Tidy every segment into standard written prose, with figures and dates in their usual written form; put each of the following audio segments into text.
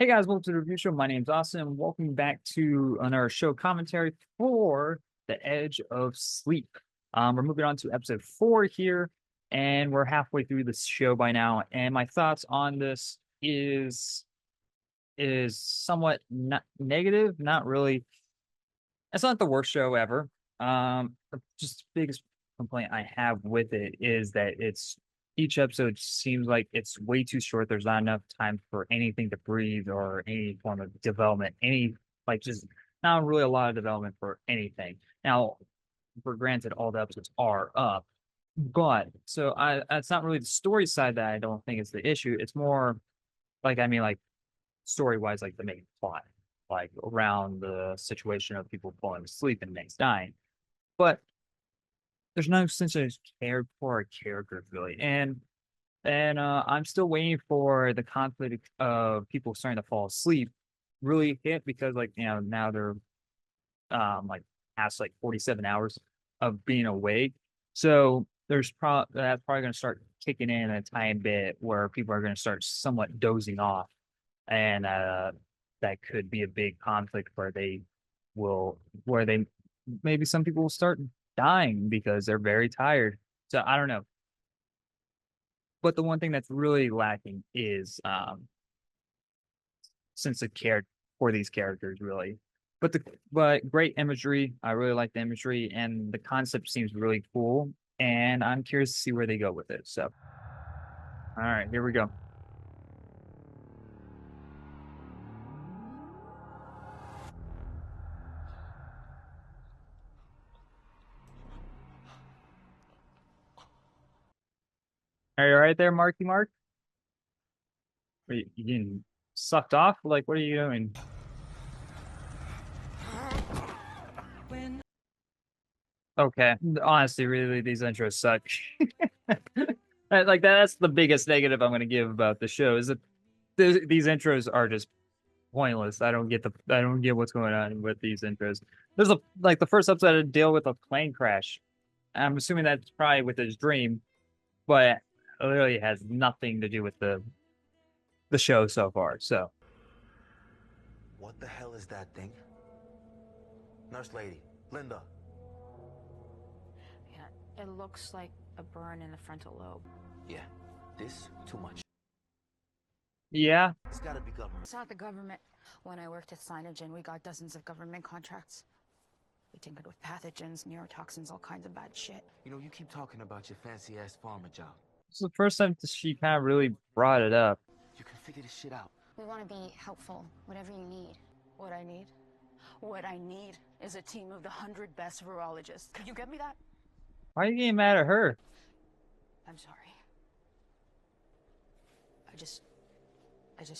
Hey guys, welcome to the review show. My name's Austin. Welcome back to another show commentary for The Edge of Sleep. We're moving on to episode 4 here, and we're halfway through the show by now. And my thoughts on this is somewhat not negative, not really. It's not the worst show ever. Just the biggest complaint I have with it is that each episode seems like it's way too short. There's not enough time for anything to breathe or any form of development. Just not really a lot of development for anything. Now, for granted, all the episodes are up, but it's not really the story side that I don't think is the issue. It's more like story wise, like the main plot, like around the situation of people falling asleep and next dying. But there's no sense of care for a character really. And I'm still waiting for the conflict of people starting to fall asleep really hit because now they're like past like 47 hours of being awake. So that's probably going to start kicking in a tiny bit where people are going to start somewhat dozing off, and that could be a big conflict where they maybe some people will start dying because they're very tired. So I don't know. But the one thing that's really lacking is sense of care for these characters, really. But great imagery. I really like the imagery, and the concept seems really cool. And I'm curious to see where they go with it. So, all right, here we go. Are you all right there, Marky Mark? Are you getting sucked off? Like, what are you doing? Okay, honestly, really, these intros suck. That's the biggest negative I'm going to give about the show is that these intros are just pointless. I don't get what's going on with these intros. There's the first episode to deal with a plane crash. I'm assuming that's probably with his dream, but it literally has nothing to do with the show so far. So What the hell is that thing? Nurse lady, Linda. Yeah, it looks like a burn in the frontal lobe. Yeah, this too much. yeah, It's gotta be government. It's not the government. When I worked at Cyanogen, we got dozens of government contracts. We tinkered with pathogens, neurotoxins, all kinds of bad shit. You know, you keep talking about your fancy-ass pharma job. it's the first time that she kind of really brought it up. You can figure this shit out. We want to be helpful, whatever you need. What I need? What I need is a team of the 100 best virologists. Could you get me that? Why are you getting mad at her? I'm sorry. I just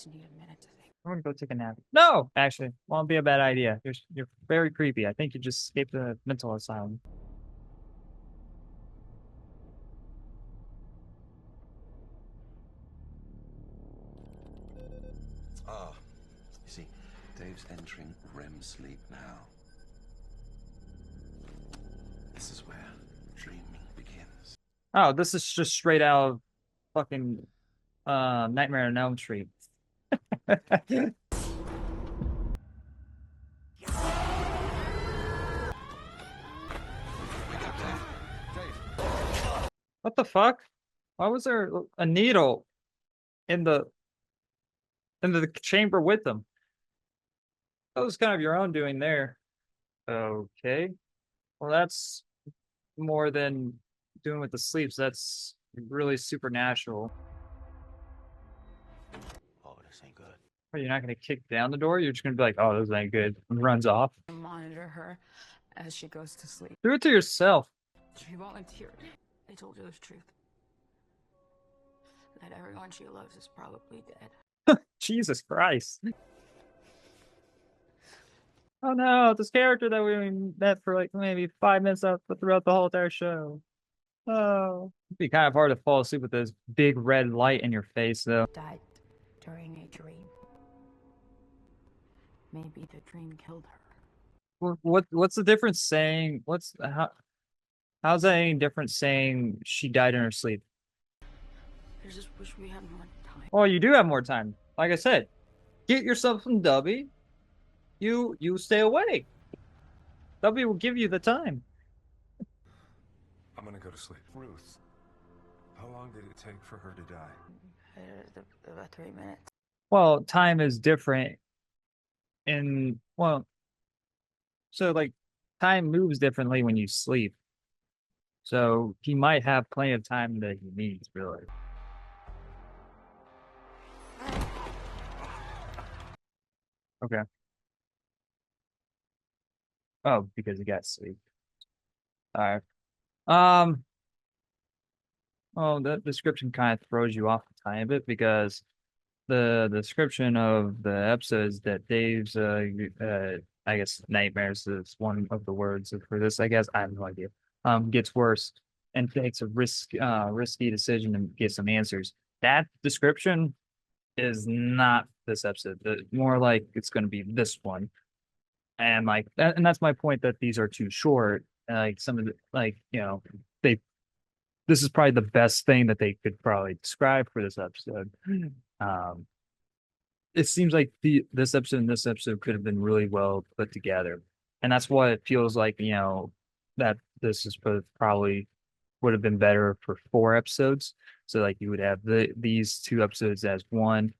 need a minute to think. I'm gonna go take a nap. No, actually, won't be a bad idea. You're very creepy. I think you just escaped the mental asylum. Ah, you see, Dave's entering REM sleep now. This is where dreaming begins. Oh, this is just straight out of fucking Nightmare on Elm Street. What the fuck? Why was there a needle in the chamber with them? That was kind of your own doing there. Okay. Well, that's more than doing with the sleeps. That's really supernatural. Oh, this ain't good. Are you not going to kick down the door? You're just going to be like, oh, this ain't good, and runs off. Monitor her as she goes to sleep. Do it to yourself. She volunteered. I told her the truth. That everyone she loves is probably dead. Jesus Christ. Oh no, this character that we met for like maybe 5 minutes throughout the whole entire show. Oh. It'd be kind of hard to fall asleep with this big red light in your face, though. Died during a dream. Maybe the dream killed her. What's the difference saying how's that any different saying she died in her sleep? I just wish we had more time. Well, you do have more time. Like I said, Get yourself some W. You stay away. W will give you the time. I'm gonna go to sleep. Ruth, how long did it take for her to die? About 3 minutes. Well, time is different in well, so like time moves differently when you sleep. So he might have plenty of time that he needs, really. Okay. Oh, because he got sleep. All right. Um, well, the description kind of throws you off a tiny bit because the description of the episode is that Dave's I guess nightmares is one of the words for this, I guess. I have no idea. Gets worse and takes a risky decision and get some answers. That description is not this episode. More like it's going to be this one. And like that, and that's my point that these are too short. Like some of the like, they this is probably the best thing that they could probably describe for this episode. Um, it seems like this episode and this episode could have been really well put together, and that's why it feels like that this is probably would have been better for 4 episodes. So like you would have these 2 episodes as one,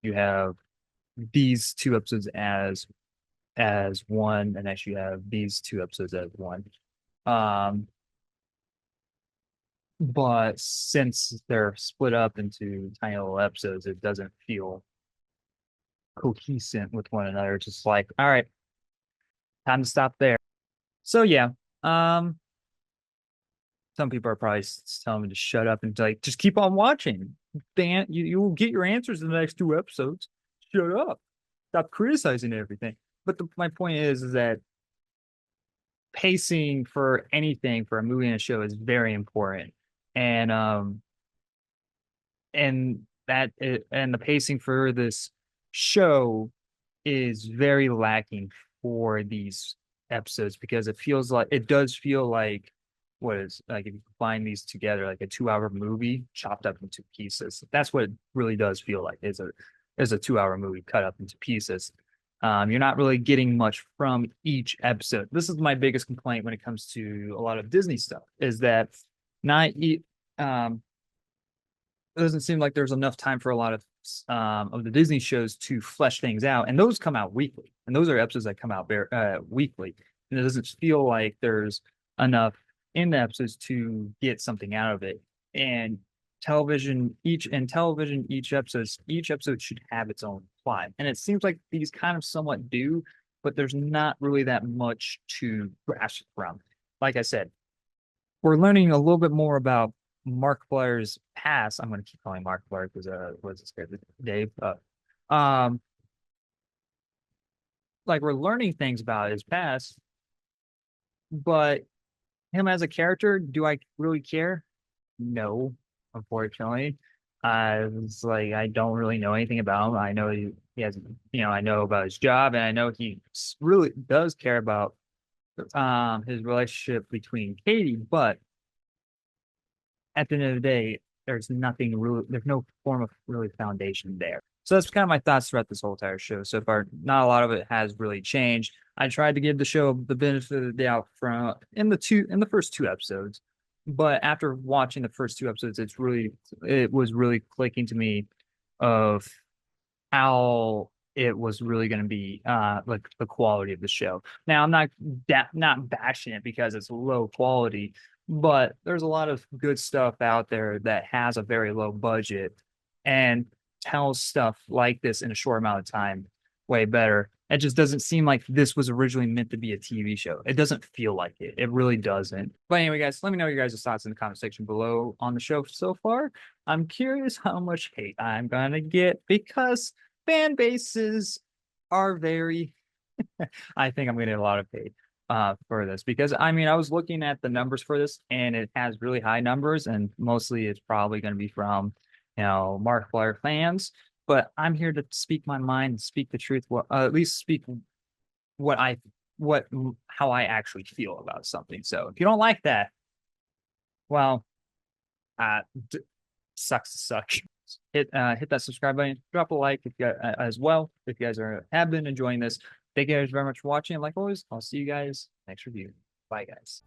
you have these 2 episodes as one, and actually you have these 2 episodes as one. Um, but since they're split up into tiny little episodes, it doesn't feel cohesive with one another. It's just like, all right, time to stop there. So yeah, um, some people are probably telling me to shut up and like just keep on watching. Dan, you will get your answers in the next 2 episodes. Shut up. Stop criticizing everything. But my point is that pacing for anything for a movie and a show is very important. And and the pacing for this show is very lacking for these episodes because it does feel like what is like if you combine these together like a 2 hour movie chopped up into pieces. That's what it really does feel like is a 2 hour movie cut up into pieces. You're not really getting much from each episode. This is my biggest complaint when it comes to a lot of Disney stuff is that not um it doesn't seem like there's enough time for a lot of the Disney shows to flesh things out, and those come out weekly, and those are episodes that come out weekly, and it doesn't feel like there's enough in the episodes to get something out of it. And each episode should have its own plot, and it seems like these kind of somewhat do, but there's not really that much to grasp from. Like I said, we're learning a little bit more about Markiplier's past. I'm going to keep calling Markiplier because what's his character? Dave. Um, like we're learning things about his past, but him as a character, do I really care? No, unfortunately. I was like, I don't really know anything about him. I know he has, I know about his job, and I know he really does care about his relationship between Katie, but at the end of the day, there's no form of really foundation there. So that's kind of my thoughts throughout this whole entire show. So far, not a lot of it has really changed. I tried to give the show the benefit of the doubt from in the first 2 episodes, but after watching the first 2 episodes, it was really clicking to me of how it was really going to be like the quality of the show. Now I'm not bashing it because it's low quality, but there's a lot of good stuff out there that has a very low budget and tells stuff like this in a short amount of time way better. It just doesn't seem like this was originally meant to be a TV show. It doesn't feel like it. It really doesn't. But anyway, guys, let me know your guys' thoughts in the comment section below on the show so far. I'm curious how much hate I'm gonna get because fan bases are very I think I'm gonna get a lot of hate for this because I mean I was looking at the numbers for this and it has really high numbers and mostly it's probably going to be from Markiplier fans, but I'm here to speak my mind and speak the truth, well, at least speak what I what how I actually feel about something. So if you don't like that, well, uh d- sucks to suck. hit that subscribe button, drop a like if you as well if you guys have been enjoying this. Thank you guys very much for watching. Like always, I'll see you guys next review. Bye, guys.